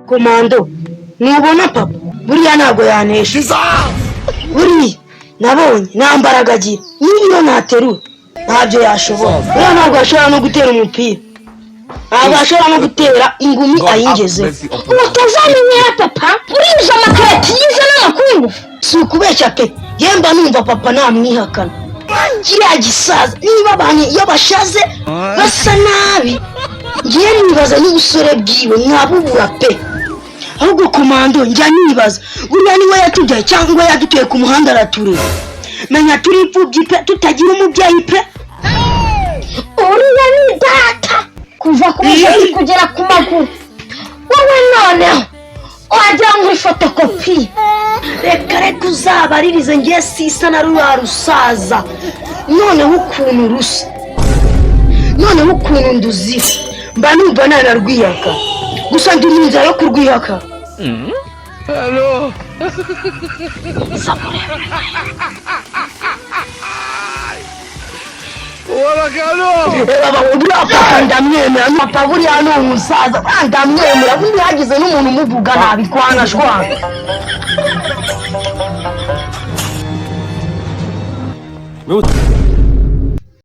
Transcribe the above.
Komando nubona papa buriya ntabwo yanesha buriya nabonye nambaraga agira niyo naterura ntabyo yashobora buriya ntabwo ashobora no gutera umupira ntabwo ashobora no gutera ingumi ayingezeho utazamenyera papa uriza amakarati yize n'amakungu si ukubeshya pe yemba numva papa namwihakana kiriya gisaza niba abantu iyo bashaze basa nabi ngiye nibaza n'ubusore bwiwe mwabubura pe ahubwo komando njya nibaza buriya niwe yatujyaye cyangwa yadutuye ku muhanda aratureba menya turi imfubyi pe tutagira umubyeyi pe uriya ni data kuva ku musatsi kugera ku maguru wowe noneho wagira ngo uri fotokopi reka uzabaririze ngiye sisa na ruriya rusaza noneho ukuntu rusa noneho ukuntu nduzira mba numva nanarwiyaka gusa ndi mu nzira yo kurwiyaka Hello. Wala kano. Buriya papa ndamwemera papa buriya ni umusaza ndamwemera buriya hagize n'umuntu umuvuga nabi twanashwana wewe